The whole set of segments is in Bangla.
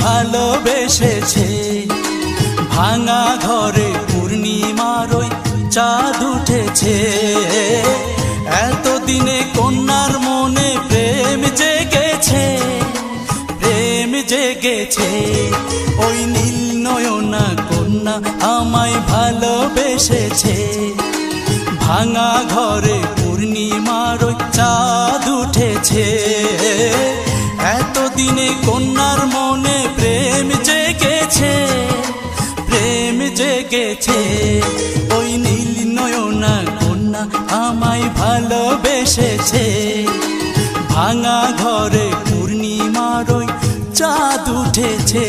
ভালোবেসেছে। ভাঙা ঘরে পূর্ণিমার ওই চাঁদ উঠেছে। এতদিনে কন্যার মনে প্রেম জেগেছে, প্রেম জেগেছে। ওই নীল নয়না কন্যা আমায় ভালোবেসেছে। ভাঙা ঘরে পূর্ণিমার ওই চাঁদ উঠেছে। এতদিনে কন্যার মনে প্রেম জেগেছে, প্রেম জেগেছে। ওই নীল নয়না কন্যা আমায় ভালোবেসেছে। ভাঙা ঘরে পূর্ণিমার ওই চাঁদ উঠেছে।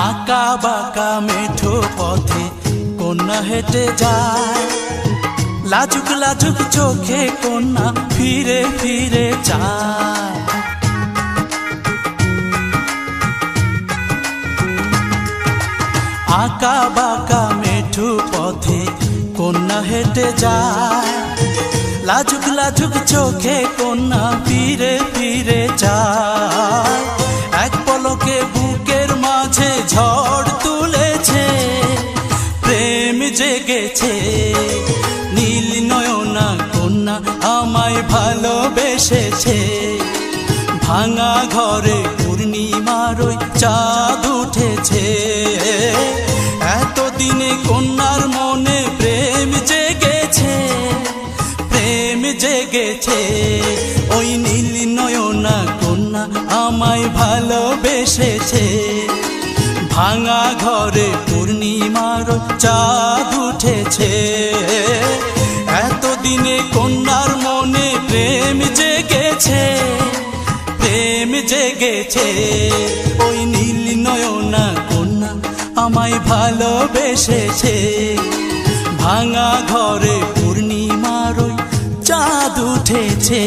আঁকা বাঁকা মেঠো পথে কন্যা হেঁটে যায়। লাজুক লাজুক চোখে কন্যা ফিরে ফিরে যায়। আঁকা বাঁকা মেঠো পথে কন্যা হেঁটে যায়। লাজুক লাজুক চোখে কন্যা ফিরে ফিরে যায়। এক পলকে বুকের মাঝে ঝড় তুলেছে, প্রেম জেগেছে। নীল নয়না কন্যা আমায় ভালোবেসেছে। ভাঙা ঘরে পূর্ণিমার ওই চাঁদ উঠেছে। এতদিনে কন্যার মনে প্রেম জেগেছে, প্রেম জেগেছে। ওই নীল নয়না কন্যা আমায় ভালোবেসেছে। ভাঙা ঘরে পূর্ণিমার চাঁদ উঠেছে। এতদিনে কন্যার মনে প্রেম জেগেছে, প্রেম জেগেছে। ওই নীল নয়না কন্যা আমায় ভালোবেসেছে। ভাঙা ঘরে পূর্ণিমার ওই চাঁদ উঠেছে।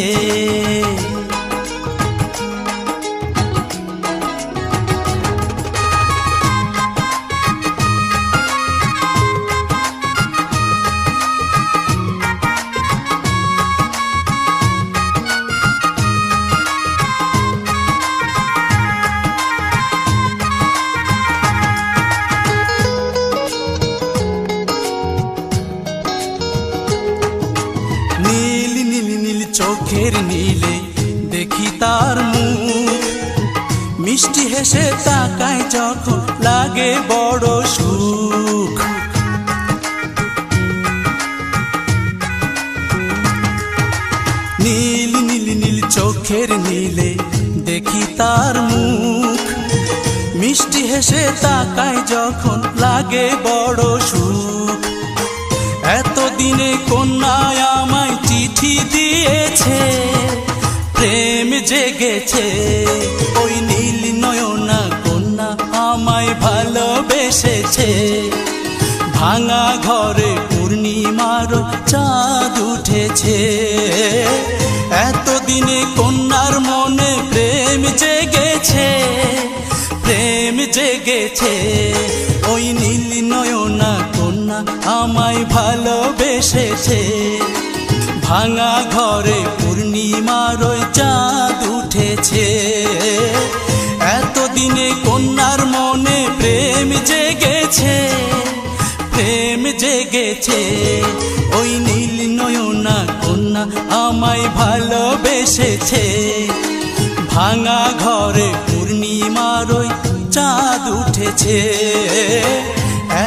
নীল নীল নীল চোখের নীলে দেখি তার মুখ। মিষ্টি হেসে তাকায় যখন লাগে বড় সুখ। নীল নীল নীল চোখের নীলে দেখি তার মুখ। মিষ্টি হেসে তাকায় যখন লাগে বড় সুখ। এতদিনে কন্যায় আমায় চিঠি দিয়েছে, প্রেম জেগেছে। ওই নীল নয়না কন্যা আমায় ভালোবেসেছে। ভাঙা ঘরে পূর্ণিমার চাঁদ উঠেছে। এতদিনে কন্যার মনে প্রেম জেগেছে, প্রেম জেগেছে। ওই নীল নয়না কন্যা আমায় ভালোবেসেছে। ভাঙা ঘরে পূর্ণিমার ওই চাঁদ উঠেছে। এতদিনে কন্যার মনে প্রেম জেগেছে, প্রেম জেগেছে। ওই নীল নয়না কন্যা আমায় ভালোবেসেছে। ভাঙা ঘরে পূর্ণিমার ওই চাঁদ উঠেছে।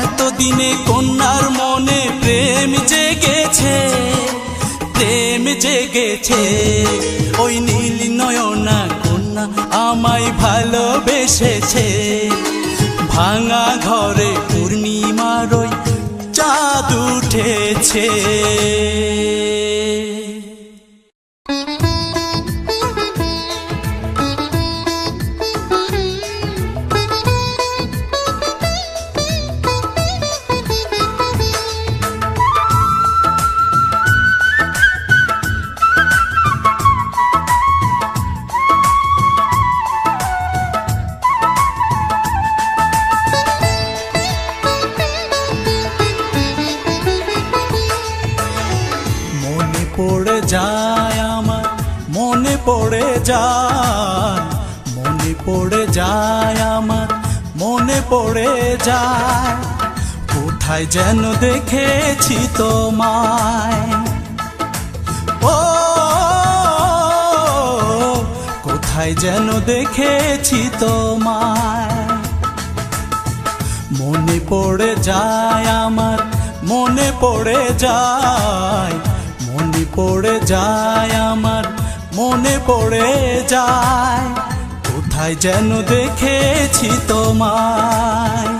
এতদিনে কন্যার মনে প্রেম জেগেছে, প্রেম জেগেছে। ওই নীল নয়না কন্যা আমায় ভালোবেসেছে। ভাঙা ঘরে পূর্ণিমার ওই চাঁদ উঠেছে। যায় আমার, মনে পড়ে যায়, মনে পড়ে যায় আমার, মনে পড়ে যায়। কোথায় যেন দেখেছি তোমায়, ও কোথায় যেন দেখেছি তোমায়। মনে পড়ে যায় আমার, মনে পড়ে যায়, মনে পড়ে যায় আমার, মনে পড়ে যায়। কোথায় যেন দেখেছি তোমায়,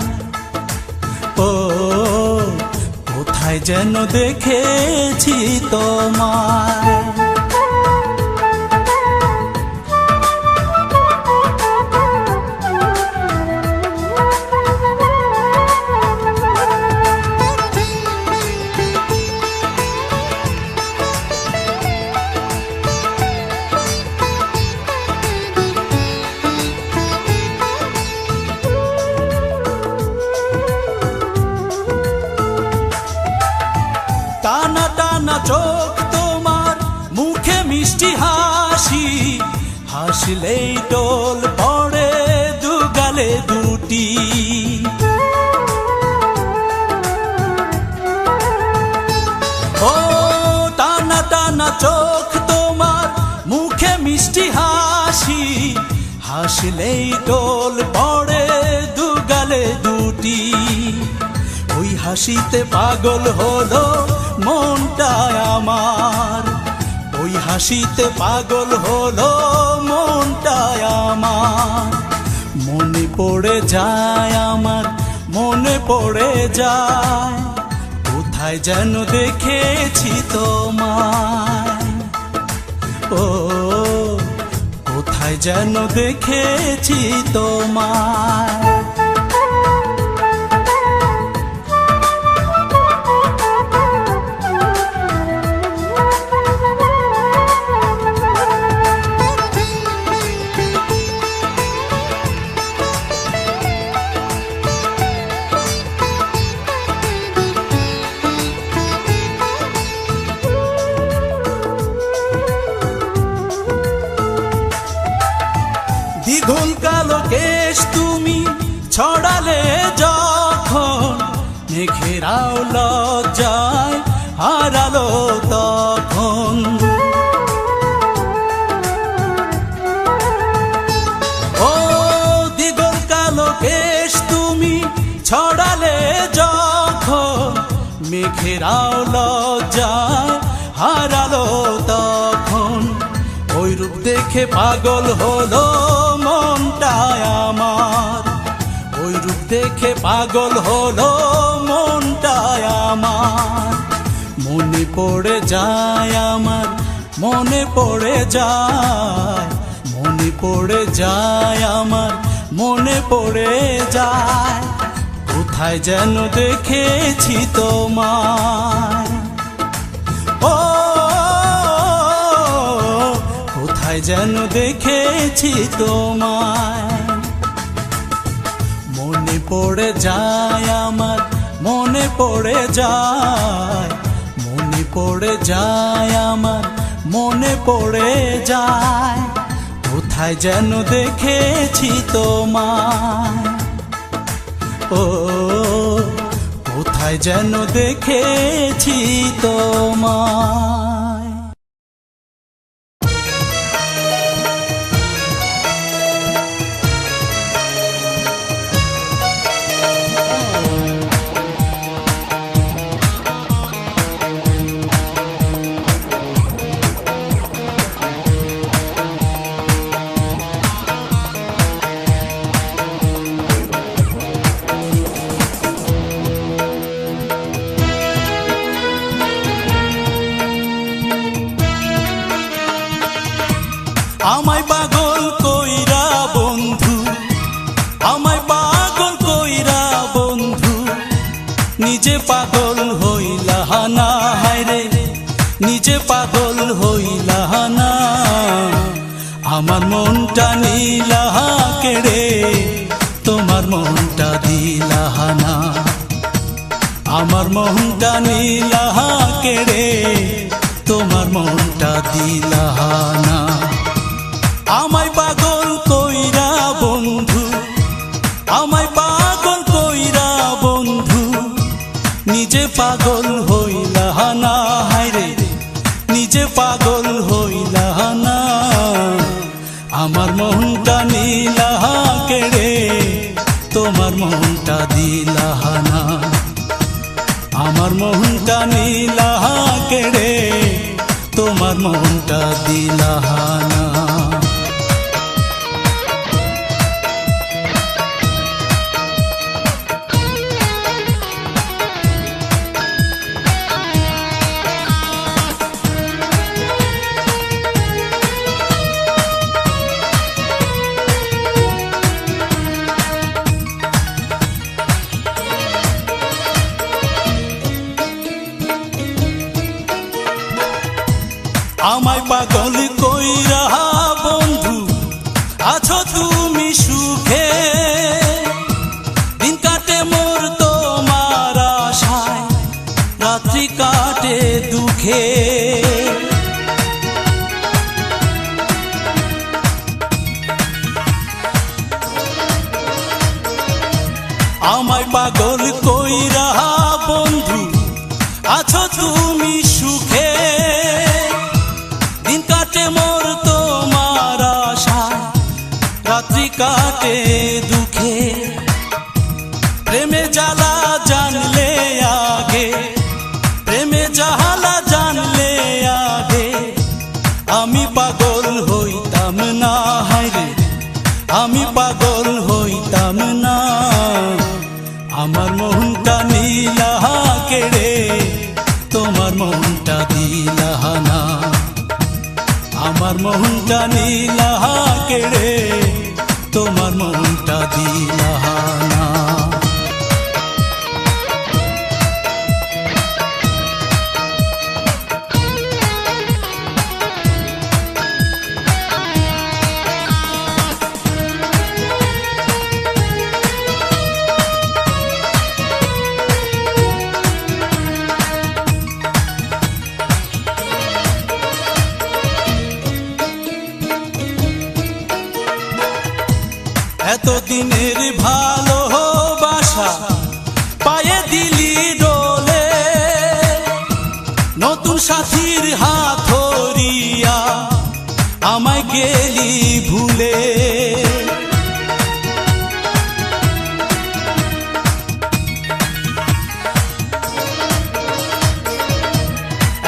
ও কোথায় যেন দেখেছি তোমায়। টানা টানা চোখ তোমার, মুখে মিষ্টি হাসি, হাসলেই টোল পড়ে দুগালে দুটি। ও টানা টানা চোখ তোমার, মুখে মিষ্টি হাসি, হাসলেই টোল পড়ে দুগালে দুটি। ওই হাসিতে পাগল হলো মনটা আমার, ওই হাসিতে পাগল হলো মনটা আমার। মনে পড়ে যায় আমার, মনে পড়ে যায়। কোথায় যেন দেখেছি তোমায়, ও কোথায় যেন দেখেছি তোমায়। দ্বিগুণ কালো কেশ তুমি ছড়ালে যখন, মেঘেরাও লজ্জায় হারালো তখন। ও দ্বিগুণ কালো কেশ তুমি ছড়ালে যখন, মেঘেরাও লজ্জায় হারালো তখন। ওই রূপ দেখে পাগল হলো মনটা আমার, ওই রূপ দেখে পাগল হলো মনটা আমার। মনে পড়ে যায় আমার, মনে পড়ে যায়, মনে পড়ে যায় আমার, মনে পড়ে যায়। কোথায় যেন দেখেছি তোমায়, ও কোথায় যেন দেখেছি তোমায়। মনে পড়ে যায় আমার, মনে পড়ে যায়, মনে পড়ে যায় আমার, মনে পড়ে যায়। কোথায় যেন দেখেছি তোমায়, ও কোথায় যেন দেখেছি তোমায়। আমায় পাগল কইরা বন্ধু, আমায় পাগল কইরা বন্ধু, নিজে পাগল হইলা না, হায়রে নিজে পাগল হইলা না। আমার মনটা নিলা কেড়ে, তোমার মনটা দিলা না। আমার মনটা নিলা কেড়ে, তোমার মনটা দিলাহানা। আমায় পাগল কইরা বন্ধু, আমায় পাগল কইরা বন্ধু, নিজে পাগল হইলা না, হায়রে নিজে পাগল হইলা না। আমার মনটা নিলা কেড়ে, তোমার মনটা দিলাহানা। আমার মনটা নিলা কেড়ে, তোমার মনটা দিলাহানা। আমায় পাগল কইরা বন্ধু আছো তুমি সুখে, দিন কাটে মোর তোমার আশায়, রাত্রি কাটে দুঃখে। আমায় পাগল কইরা বন্ধু আছো তুমি সুখে, দিন কাটে মোর তোমার আশায়, রাত্রি কাটে দুঃখে। প্রেমে জ্বালা জানলে আগে, প্রেমে জ্বালা জানলে আগে, আমি পাগল হইতাম না, হায়রে আমি পাগল হইতাম না। আমার মনটা নিলা কেড়ে, তোমার মনটা দিলাহানা। আমার মনটা নিলা কেড়ে, তোমার মনটা দিলাহানা। এতদিনের ভালোবাসা পায়ে দিলি ডোলে, নতুন সাথীর হাত ধরিয়া আমায় গেলি ভুলে।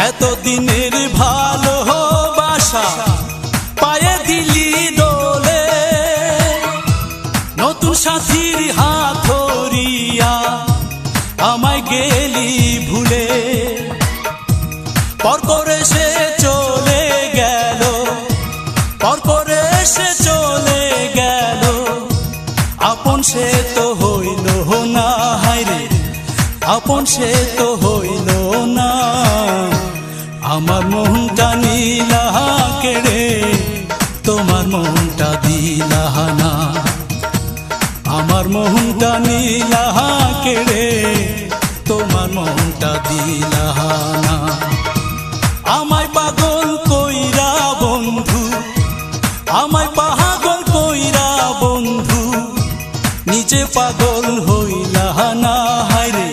এতদিনের ভালোবাসা পায়ে দিলি ডোলে, নতুন সাথীর হাত ধরিয়া আমায় গেলি ভুলে। পর করে সে চলে গেল, পর করে সে চলে গেল, আপন সে তো হইল না, হায়রে আপন সে তো হইল না। আমার মনটা নিলা কেড়ে, তোমার মনটা দিলাহানা। আমার মনটা নিলা কেড়ে, তোমার মনটা দিলাহানা। আমায় পাগল কইরা বন্ধু, আমায় পাগল কইরা বন্ধু, নিজে পাগল হইলা না, হায়রে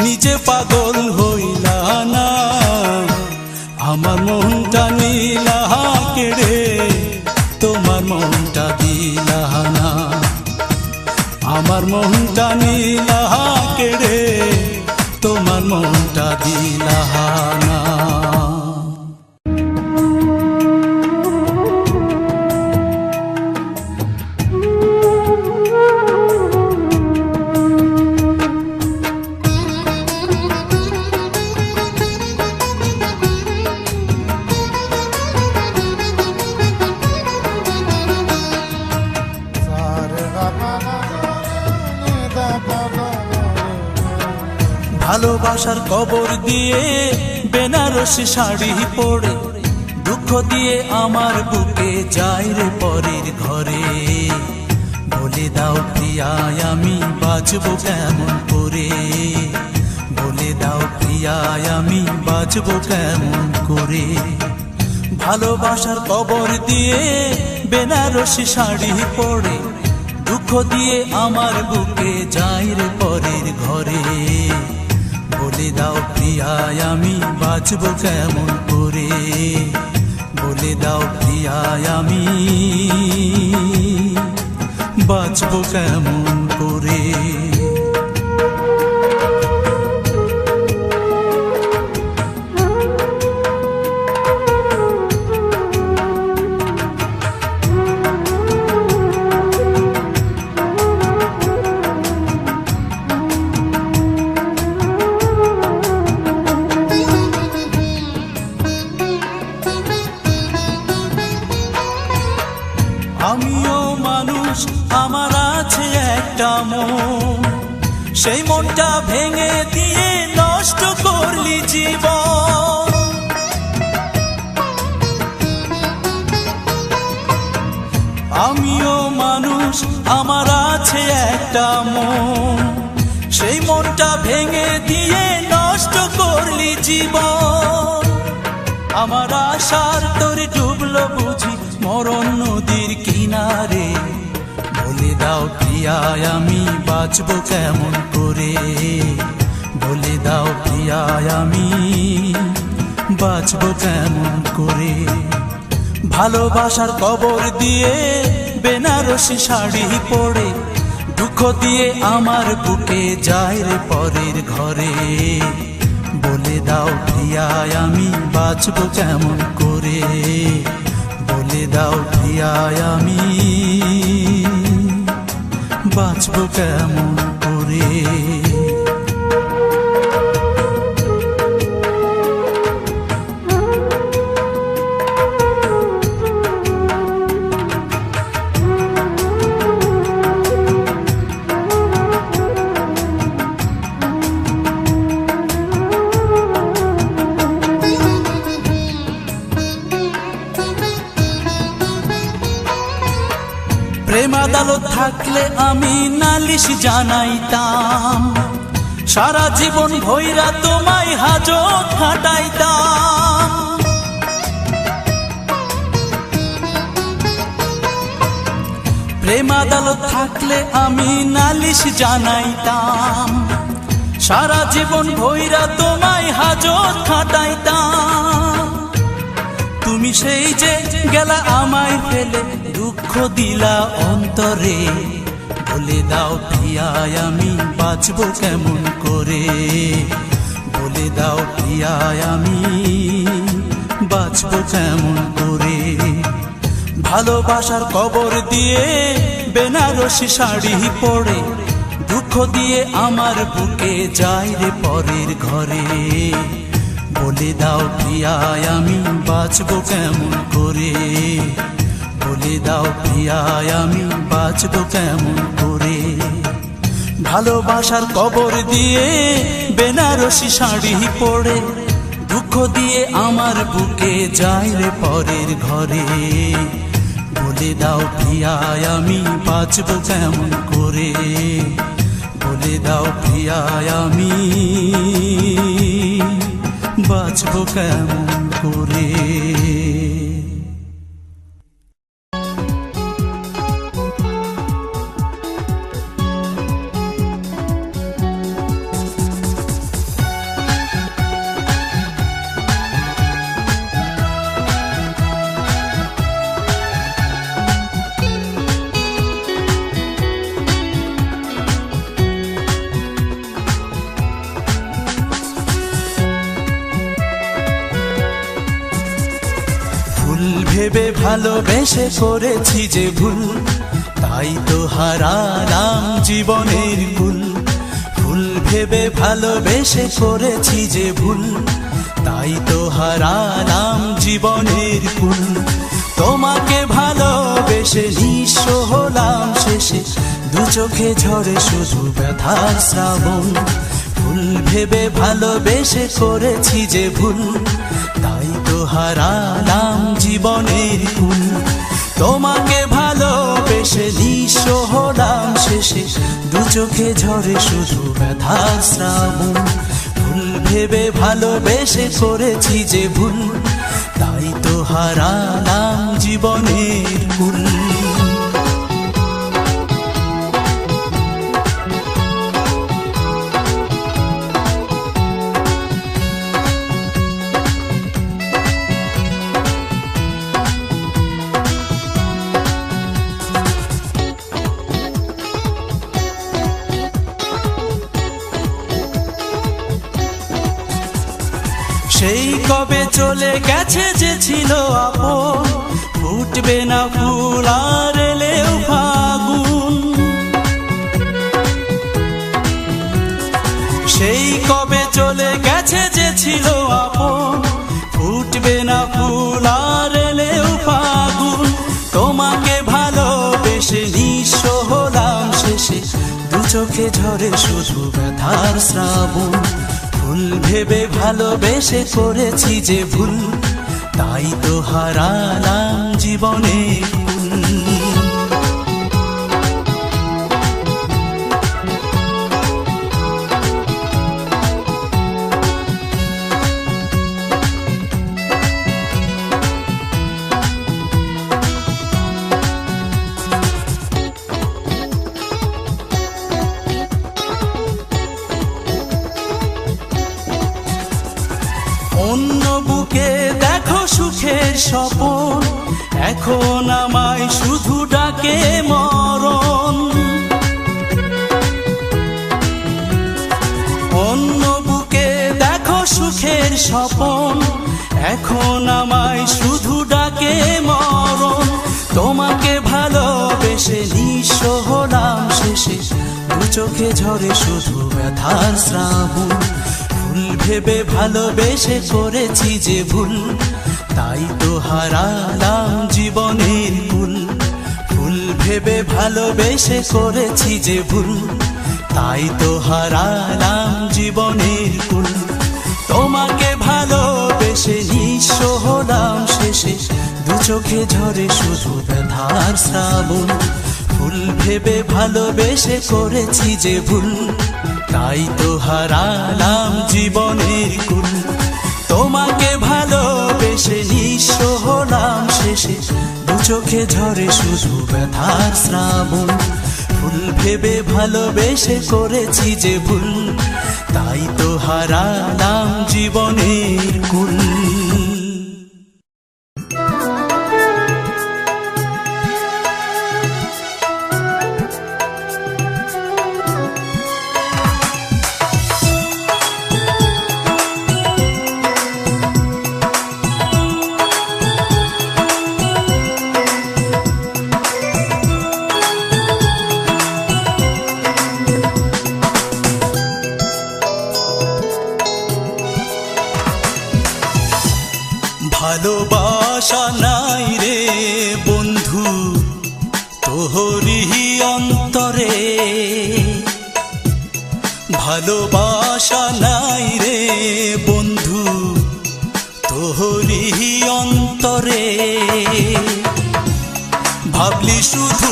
নিজে পাগল হইলা না। আমার মনটা নিলা কেড়ে, তোমার মনটা দিলাহানা। আমার মনটা নিলা কেড়ে, তোমার মনটা দিলাহানা। ভালোবাসার কবর দিয়ে বেনারসি শাড়ি পরে, দুঃখ দিয়ে আমার বুকে যাই রে পরের ঘরে। বলে দাও প্রিয়ায় আমি বাঁচবো কেমন করে, বলে দাও প্রিয়ায় আমি বাঁচবো বাঁচবো কেমন করে। ভালোবাসার কবর দিয়ে বেনারসি শাড়ি পরে দুঃখ দিয়ে আমার বুকে যাই রে পরের ঘরে। বলে দাও প্রিয়ায় আমি বাঁচবো কেমন করে, বলে দাও প্রিয়ায় আমি বাঁচবো কেমন করে। আমিও মানুষ, আমার আছে একটা মন, সেই মনটা ভেঙে দিয়ে নষ্ট করলি জীবন। আমিও মানুষ, আমার আছে একটা মন, সেই মনটা ভেঙে দিয়ে নষ্ট করলি জীবন। আমার আশার তোরে ডুবলো বুঝি মরণ নদীর কিনারে। বলে দাও প্রিয়ায় আমি বাঁচবো কেমন করে, বলে দাও প্রিয়ায় আমি বাঁচবো কেমন করে। ভালোবাসার কবর দিয়ে বেনারসি শাড়ি পরে দুঃখ দিয়ে আমার বুকে যায় রে পরের ঘরে। বলে দাও প্রিয়ায় আমি বাঁচবো কেমন করে, বলে দাও প্রিয়ায় আমি বাঁচবো কেমন করে। প্রেম আদালত থাকলে আমি নালিশ জানাইতাম, সারা জীবন ভৈরা তোমায় হাজত খাটাইতাম। প্রেম আদালত থাকলে আমি নালিশ জানাইতাম, সারা জীবন ভৈরা তোমায় হাজত খাটাইতাম। তুমি সেই যে গেলা আমায় ফেলে দুঃখ দিলা অন্তরে। বলে দাও প্রিয়ায় আমি বাঁচবো কেমন করে, বলে দাও প্রিয়ায় আমি বাঁচবো কেমন করে। ভালোবাসার কবর দিয়ে বেনারসি শাড়ি পরে দুঃখ দিয়ে আমার বুকে যায় রে পরের ঘরে। বলে দাও প্রিয়ায় আমি বাঁচবো কেমন করে, বলে দাও প্রিয়ায় আমি বাঁচবো কেমন করে। ভালোবাসার কবর দিয়ে বেনারসি শাড়ি পরে দুঃখ দিয়ে আমার বুকে যায় রে পরের ঘরে। বলে দাও প্রিয়ায় আমি বাঁচবো কেমন করে, বলে দাও প্রিয়ায় আমি বাঁচবো কেমন করে। ভেবে ভালোবেসে করেছি যে ভুল, তাই তো হারালাম জীবনের কুল। ভুল ভেবে ভালোবেসে করেছি যে ভুল, তাই তো হারালাম জীবনের কুল। তোমাকে ভালোবেসে নিঃস্ব হলাম শেষে, দু চোখে ঝরে শুধু ব্যথার শ্রাবণ। ভুল ভেবে ভালোবেসে করেছি যে ভুল, তাই তো হারালাম জীবনের কুল। তোমাকে ভালোবেসে নিঃস্ব হলাম শেষে, দু চোখে ঝরে শুধু ব্যথার শ্রাবণ। ভুল ভেবে ভালোবেসে করেছি যে ভুল, তাই তো হারালাম জীবনের কুল। সেই কবে চলে গেছে যে ছিল আপন, ফুটবে না ফুল আর এলেও ফাগুন। সেই কবে চলে গেছে যে ছিল আপন, ফুটবে না ফুল আর এলেও ফাগুন। তোমাকে ভালোবেসে নিঃস্ব হলাম শেষে, দু চোখে ঝরে শুধু ব্যথার শ্রাবণ। ভুল ভেবে ভালোবেসে করেছি যে ভুল, তাই তো হারালাম জীবনের কুল। অন্য বুকে দেখো সুখের স্বপন, এখন আমায় শুধু ডাকে মরণ। অন্য বুকে দেখো সুখের স্বপন, এখন আমায় শুধু ডাকে মরণ। তোমাকে ভালোবেসে নিঃস্ব হলাম শেষে, দু চোখে ঝরে শুধু ব্যথার শ্রাবণ। ভুল ভেবে ভালোবেসে করেছি যে ভুল, তাই তো হারালাম জীবনের কুল। ভুল ভেবে ভালোবেসে করেছি যে ভুল, তাই তো হারালাম জীবনের কুল। তোমাকে ভালোবেসে নিঃস্ব হলাম শেষে, দু চোখে ঝরে শুধু ব্যথার শ্রাবণ। ভুল ভেবে ভালোবেসে করেছি যে ভুল, তাই তো হারালাম জীবনের কুল। তোমাকে ভালোবেসে নিঃস্ব হলাম শেষে, দু চোখে ঝরে শুধু ব্যথার শ্রাবণ। ভুল ভেবে ভালোবেসে করেছি যে ভুল, তাই তো হারালাম জীবনের কুল। ভালোবাসা নাই রে বন্ধু তোহরি অন্তরে, ভালোবাসা নাই রে বন্ধু তোহরি অন্তরে। ভাবলি শুধু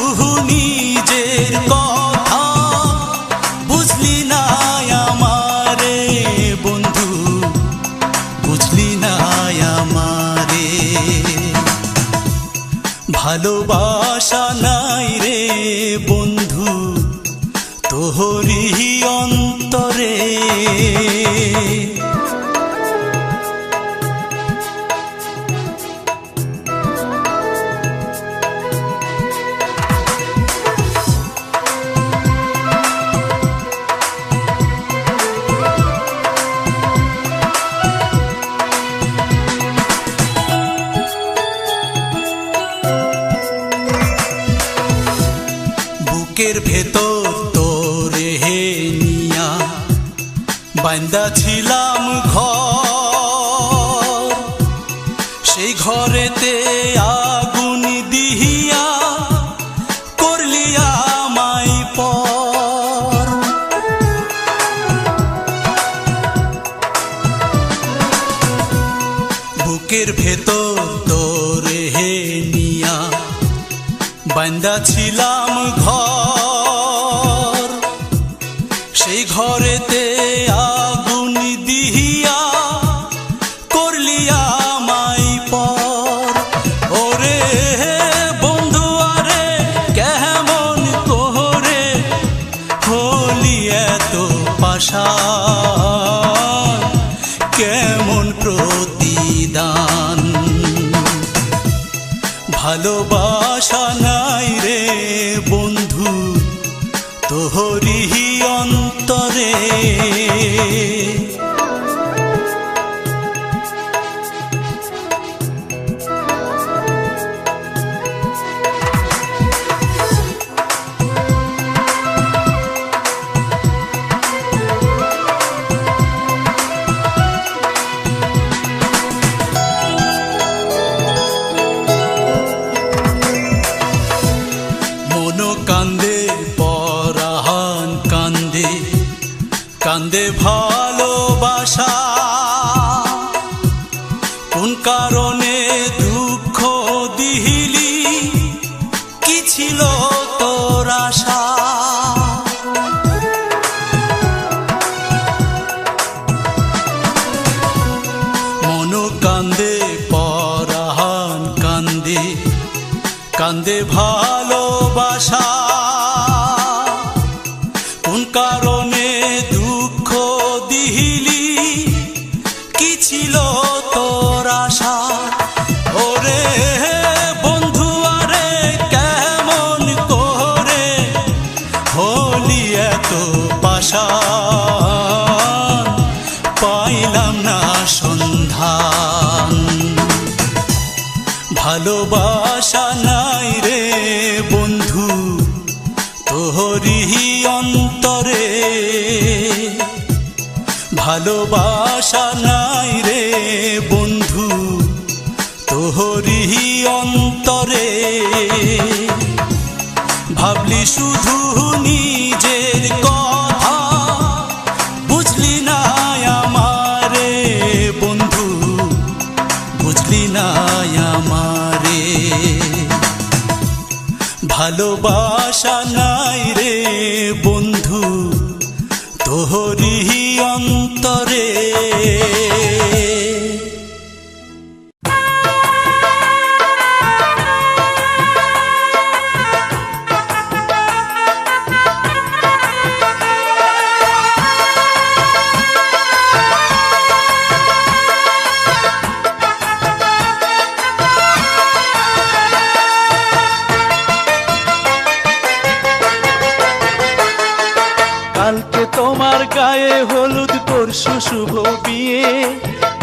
নিজের কথা, বুঝলি না আমারে বন্ধু, বুঝলি না আমারে। ভালোবাসা নাই রে বন্ধু তোহরি অন্তরে। বুকের ভেতর তোরে হে নিয়া বান্দা ছিলাম ঘর, সেই ঘরেতে আগুন দিহিয়া করলি আমায় পর। বুকের ভেতর তোরে হে নিয়া বান্দা ছিলাম ঘর, সেই ঘরেতে আগুন দিহি ভালোবাসা নাই রে বন্ধু তোহরি অন্তরে। কান্দে পরাণ কান্দে কান্দে ভালোবাসা, কোন কারণে দুঃখ দিলি কি ছিল তোর আশা। মন কান্দে পরাণ কান্দে কান্দে ভালোবাসা, কোন কারণে দুঃখ দিলি কি ছিল তোর আশা। ওরে বন্ধু আরে কেমন করে হলি এত পাশান, পাইলাম না সন্ধান। ভালোবাসা নাই রে বন্ধু তোহরি অন্তরে, ভালোবাসা নাই রে বন্ধু তোহরি অন্তরে। ভাবলি শুধু নিজের কথা, বুঝলি না আমারে বন্ধু, বুঝলি না আমারে। ভালোবাসা নাই রে বন্ধু তোহরি অন্তরে। কালকে তোমার গায়ে হলুদ পরশু শুভ বিয়ে,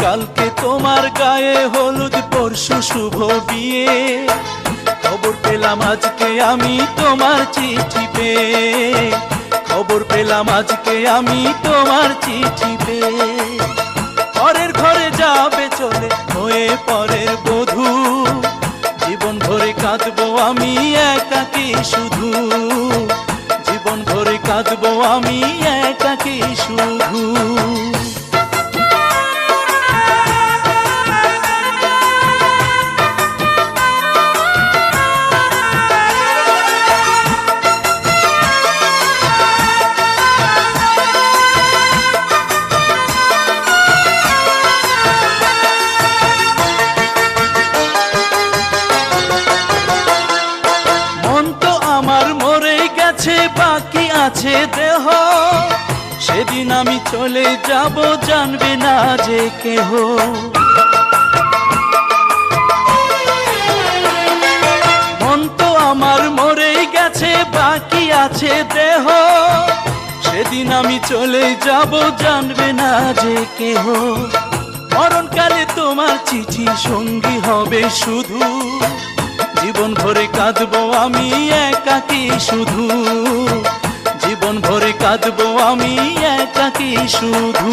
কালকে তোমার গায়ে হলুদ পরশু শুভ বিয়ে। খবর পেলাম আজকে আমি তোমার চিঠি পেয়ে, খবর পেলাম আজকে আমি তোমার চিঠি পেয়ে। পরের ঘরে যাবে চলে হয়ে পরের বধূ, জীবন ভরে কাঁদবো আমি একাকী শুধু, জীবন ভরে কাঁদবো আমি একাকী শুধু। মন তো আমার মরে গেছে, বাকি আছে দেহ, সেদিন আমি চলে যাব জানবে না যে কেহ। মন তো আমার মরে গেছে, বাকি আছে দেহ, সেদিন আমি চলে যাব জানবে না যে কেহ। মরণকালে তোমার চিঠি সঙ্গী হবে শুধু, জীবন ভরে কাঁদবো আমি একাকী শুধু, জীবন ভরে কাঁদবো আমি একাকী শুধু।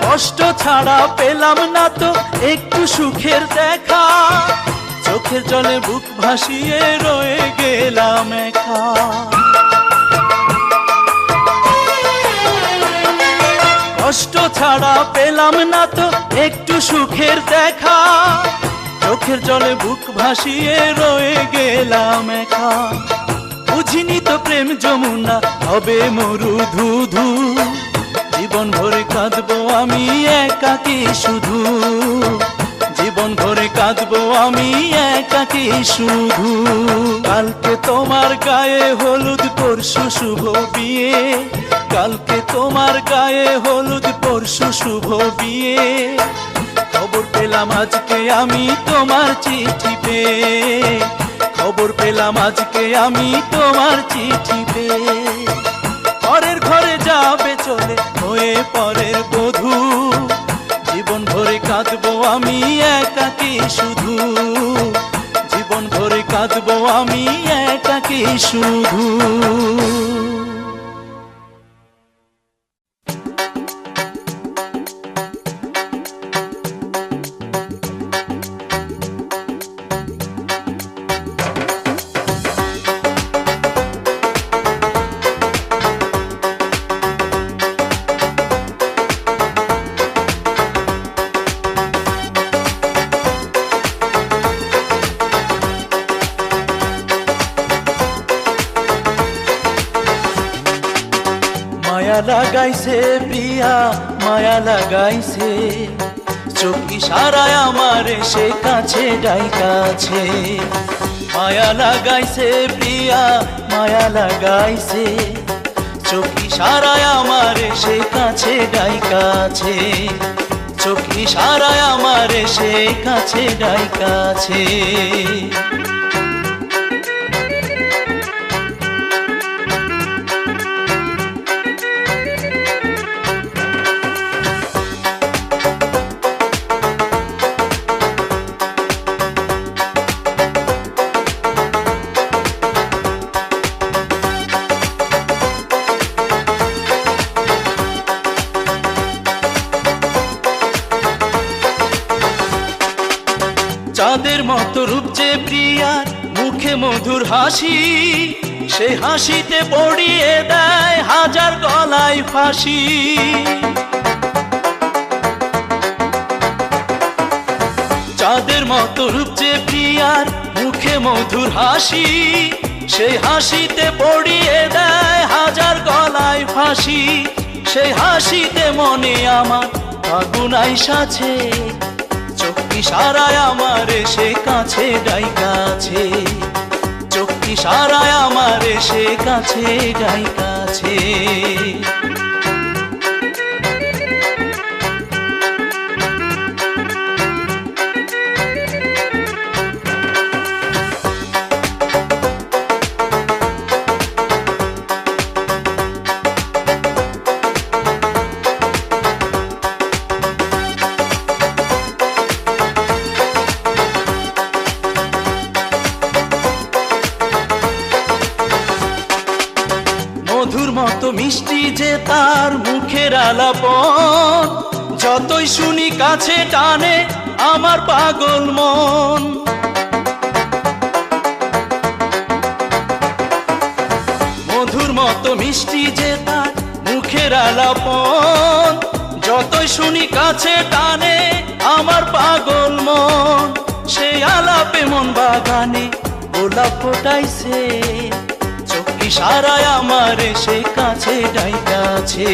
কষ্ট ছাড়া পেলাম না তো একটু সুখের দেখা, চোখের জলে বুক ভাসিয়ে রয়ে গেলাম একা। কষ্ট ছাড়া পেলাম না তো একটু সুখের দেখা, চোখের জলে বুক ভাসিয়ে রয়ে গেলাম একা। বুঝিনি তো প্রেম যমুনা হবে মরু ধু ধু, জীবন ভরে কাঁদবো আমি একাকী শুধু, জীবন ভরে কাঁদবো আমি একাকী শুধু। কালকে তোমার গায়ে হলুদ পরশু শুভ বিয়ে, কালকে তোমার গায়ে হলুদ পরশু শুভ বিয়ে। খবর পেলাম আজকে আমি তোমার চিঠি পেয়ে, খবর পেলাম আজকে আমি তোমার চিঠি পেয়ে। পরের ঘরে যাবে চলে হয়ে পরের বধূ, জীবন ভরে কাঁদবো আমি একাকী শুধু, জীবন ভরে কাঁদবো আমি একাকী শুধু। মায়া লাগাইছে প্রিয়া মায়া লাগাইছে, চোখ ইশারায় আমার সে কাছে ডাইকাছে। মায়া লাগাইছে প্রিয়া মায়া লাগাইছে, চোখ ইশারায় আমার সে কাছে ডাইকাছে, চোখ ইশারায় আমার সে কাছে ডাইকাছে। চাঁদের মতো রূপ যে প্রিয়ার মুখে মধুর হাসি, সে হাসিতে পড়িয়ে দেয় হাজার গলায় ফাঁসি। চাঁদের মতো রূপ যে প্রিয়ার মুখে মধুর হাসি, সে হাসিতে পড়িয়ে দেয় হাজার গলায় ফাঁসি। সেই হাসিতে মনে আমার আগুন আইসাছে, চোখ ইশারায় আমার সে কাছে ডাইকাছে, চোখ ইশারায় আমার সে কাছে ডাইকাছে। মধুর মতো মিষ্টি যে তার মুখের আলাপন, যতই শুনি কাছে টানে আমার পাগল মন। মধুর মতো মিষ্টি যে তার মুখের আলাপন, যতই শুনি কাছে টানে আমার পাগল মন। সেই আলাপে মন বাগানে গোলাপ ফোটাইছে, চোখ ইশারায় আমার সে কাছে ডাইকাছে,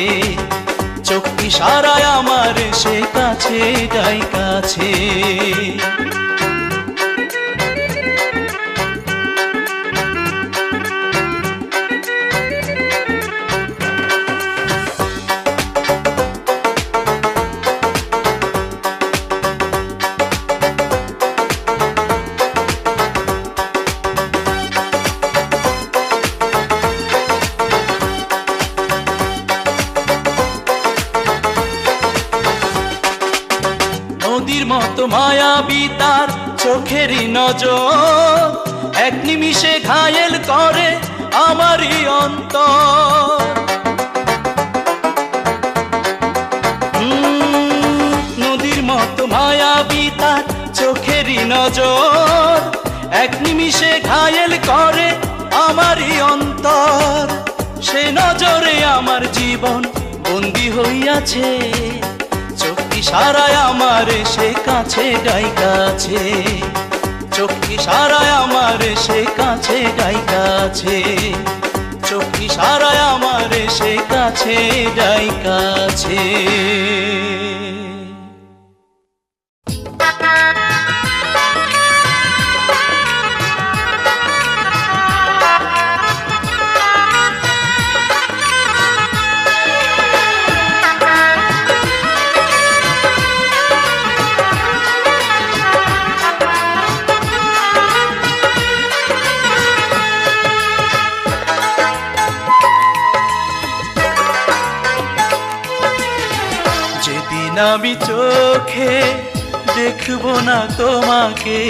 চোখ ইশারায় আমার সে কাছে ডাইকাছে। নদীর মতো মায়াবী তার চোখেরই নজর, এক নিমিষে ঘায়েল করে আমারই অন্তর। নদীর মতো মায়াবী তার চোখেরই নজর, এক নিমিষে ঘায়েল করে আমারই অন্তর। সে নজরে আমার জীবন বন্দী হইয়াছে, চোখ ইশারায় আমার সে কাছে ডাইকাছে, চোখ ইশারায় আমার সে কাছে ডাইকাছে, চোখ ইশারায় আমার এসে কাছে যাই কাছে। আমি চোখে দেখবো না তোমাকে,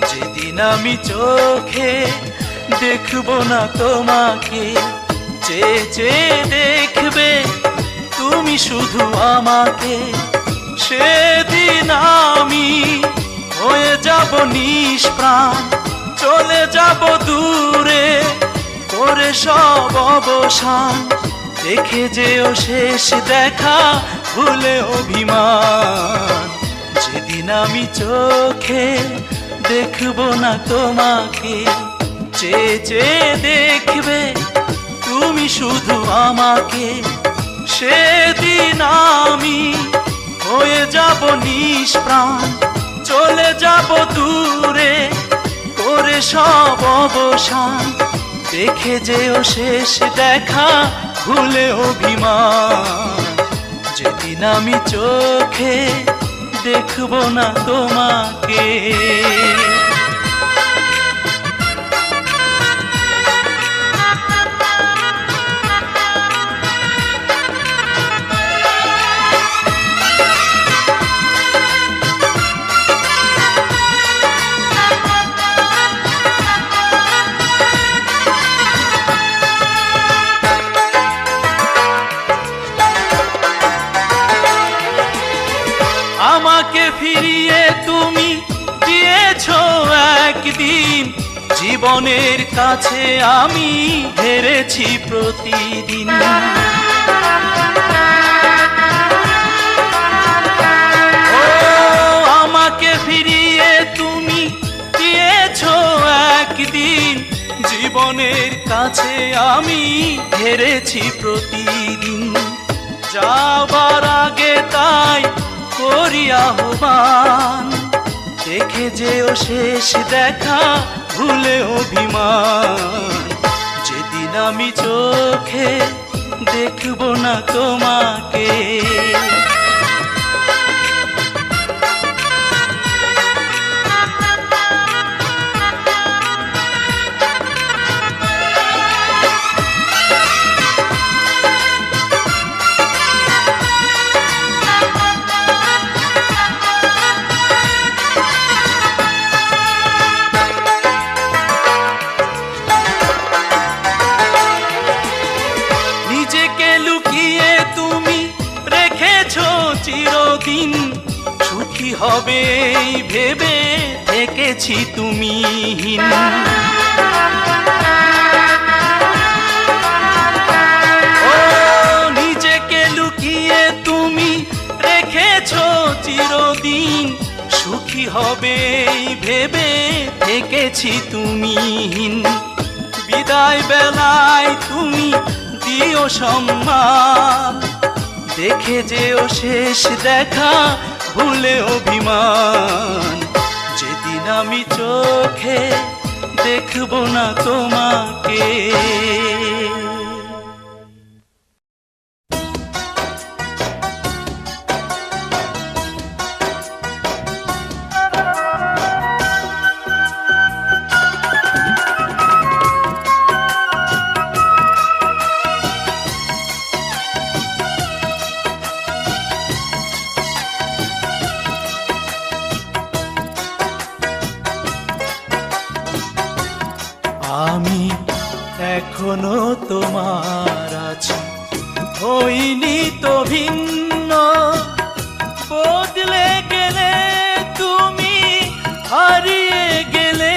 যেদিন আমি চোখে দেখবো না তোমাকে, চেয়ে চেয়ে দেখবে তুমি শুধু আমাকে, সেদিন আমি হয়ে যাব নিষ্প্রাণ, চলে যাব দূরে করে সব অবসান। দেখে যেও শেষ দেখা ভুলে অভিমান, যেদিন আমি চোখে দেখবো না তোমাকে, চেয়ে চেয়ে দেখবে তুমি শুধু আমাকে, সেদিন আমি হয়ে যাব নিষ্প্রাণ, চলে যাব দূরে করে সব অবসান। দেখে যেও শেষ দেখা ভুলে অভিমান, যেদিন আমি চোখে দেখবো না তোমাকে। আমাকে ফিরিয়ে তুমি দিয়েছো একদিন, জীবনের কাছে আমি হেরেছি প্রতিদিন। ও আমাকে ফিরিয়ে তুমি দিয়েছো একদিন, জীবনের কাছে আমি হেরেছি প্রতিদিন। যাবার আগে তাই করি আহ্বান, দেখে যেও শেষ দেখা ভুলে অভিমান, যেদিন আমি চোখে দেখবো না তোমাকে। চিরদিন সুখী হবে ভেবে থেকেছি তুমিহীন। ও নিজেকে লুকিয়ে তুমি রেখেছো চিরদিন, সুখী হবে ভেবে থেকেছি তুমিহীন। বিদায় বেলায় তুমি দিও সম্মান, দেখে যেও শেষ দেখা ভুলে অভিমান, যেদিন আমি চোখে দেখবো না তোমাকে। আমি এখনো তোমার আছি, হইনি তো ভিন্ন, বদলে গেলে তুমি, হারিয়ে গেলে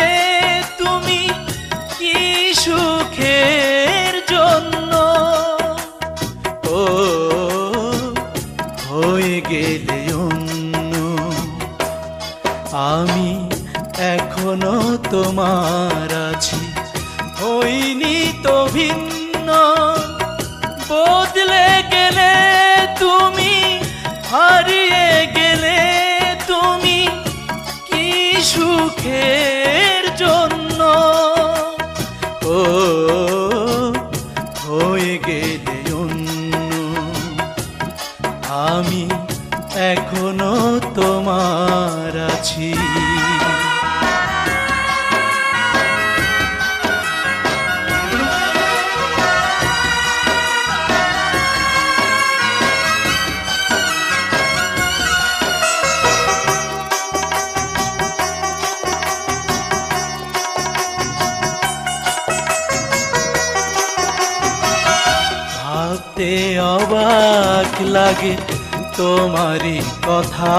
তুমি, কি সুখের জন্য। ও হয়ে গেলে অন্য, আমি এখনো তোমার আছি, হইনি তো ভিন্ন, হারিয়ে গেলে তুমি কি সুখের জন্য ও হয়ে গেলে অন্য আমি এখনো তোমার আছি ভাবতে অবাক লাগে তোমারই কথা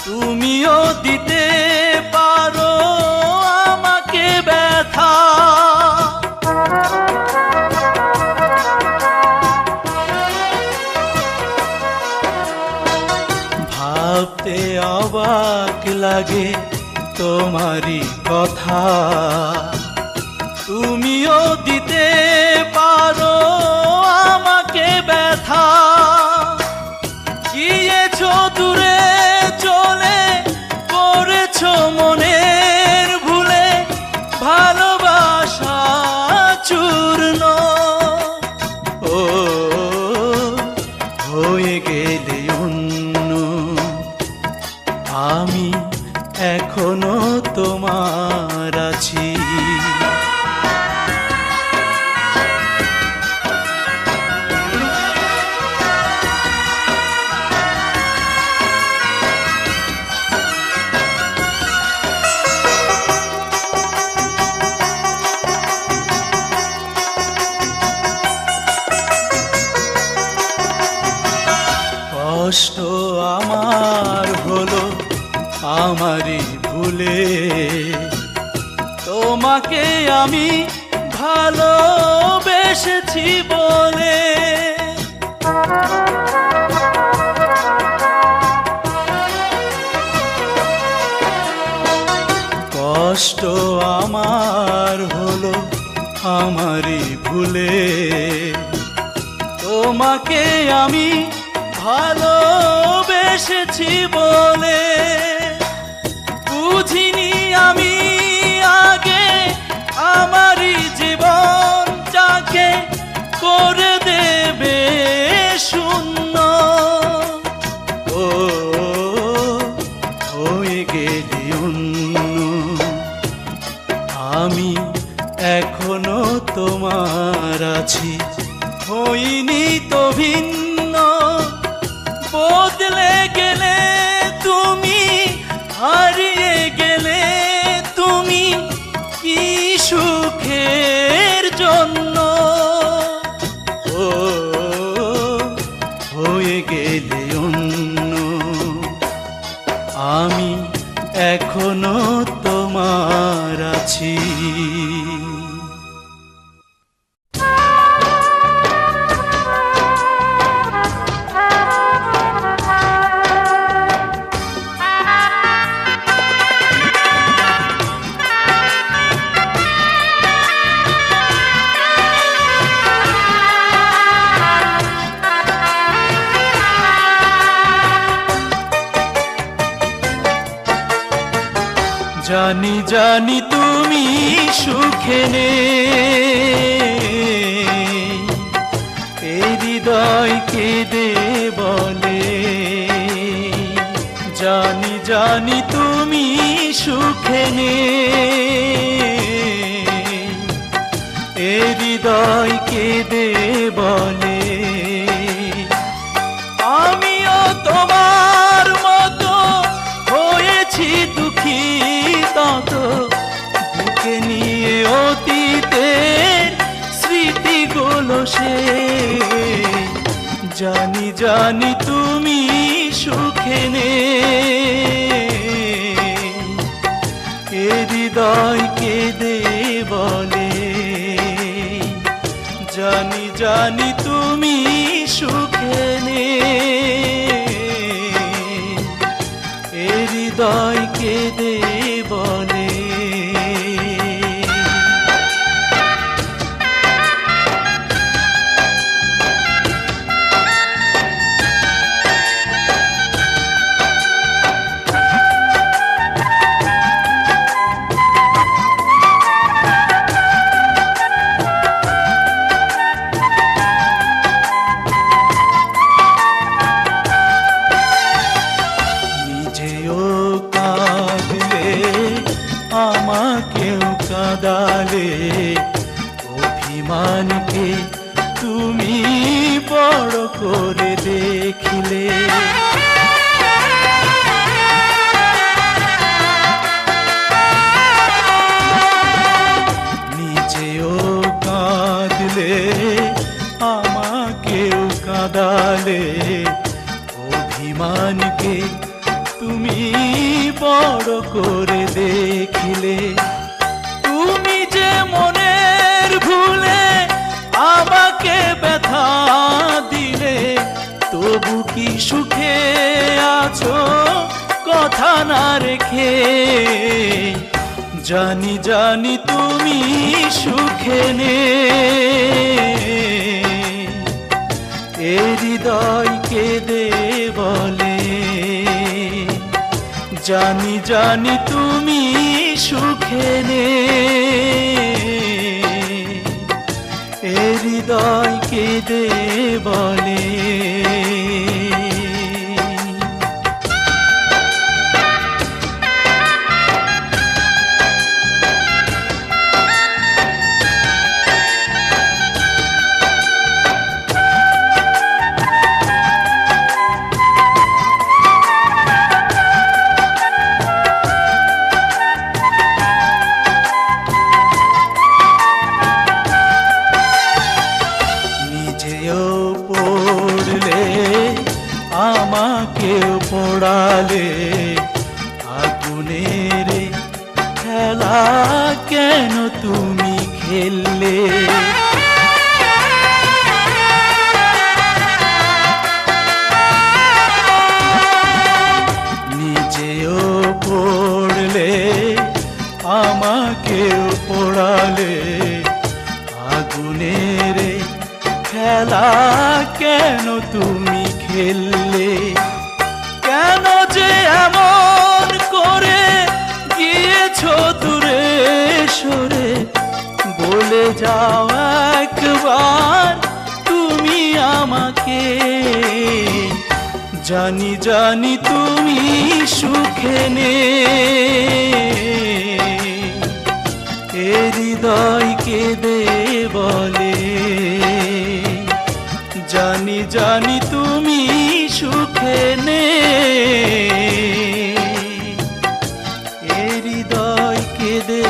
তুমিও দিতে পারো আমাকে ব্যথা ভাবতে অবাক লাগে তোমারই কথা তুমিও দিতে পারো আমাকে ব্যথা গিয়েছো দূরে চলে করেছো মনের ভুলে ভালোবাসা চূর্ণ ও হয়ে গেলে অন্য আমি এখনো তোমার আছি কষ্ট আমার হলো আমারই ভুলে তোমাকে আমি ভালোবেসেছি বলে কষ্ট আমার হলো আমারই ভুলে তোমাকে আমি ভালোবেসেছি বলে বুঝিনি আমি আগে আমারই জীবন যাকে করে দেবে শূন্য ও হয়ে গেলে অন্য আমি এখনো তোমার আছি হইনি তো ভিন্ন বদলে গেলে তুমি হারিয়ে গেলে তুমি কি সুখের জন্য ও হয়ে গেলে অন্য আমি এখনো তোমার আছি জানি জানি তুমি সুখে নেই এই হৃদয় কেঁদে বলে জানি জানি তুমি সুখে নেই এই হৃদয় কেঁদে বলে আমিও তোমার মতো হয়েছি দুঃখী তত বুকে নিয়ে অতীতের স্মৃতিগুলো সে জানি জানি তুমি সুখে নেই এ হৃদয় কেঁদে বলে জানি জানি তুমি সুখে নেই এ হৃদয় কেঁদে বলে আমাকেও কাঁদালে, অভিমানকে তুমি বড় করে দেখিলে। নিজেও কাঁদলে, আমাকেও কাঁদালে, অভিমানকে তুমি বড় করে দেখিলে। তুমি যে মনের ভুলে আমাকে ব্যথা দিলে, তবু কি সুখে আছো কথা না রেখে? জানি জানি তুমি সুখে নেই, এ হৃদয় কেঁদে বলে। জানি জানি তুমি সুখে নেই, এ হৃদয় কেঁদে বলে। পড়লে আমাকেও পোড়ালে, আগুনের খেলা কেন তুমি খেললে? নিজেও পড়লে আমাকেও পোড়ালে, আগুনের খেলা কেন তুমি খেললে? কেন যে এমন করে গিয়েছো দূরে সরে? বলে যাও একবার তুমি আমাকে। জানি জানি তুমি সুখে নেই, এ হৃদয় কেঁদে বলে। জানি জানি তুমি সুখে নেই, এ হৃদয় কেঁদে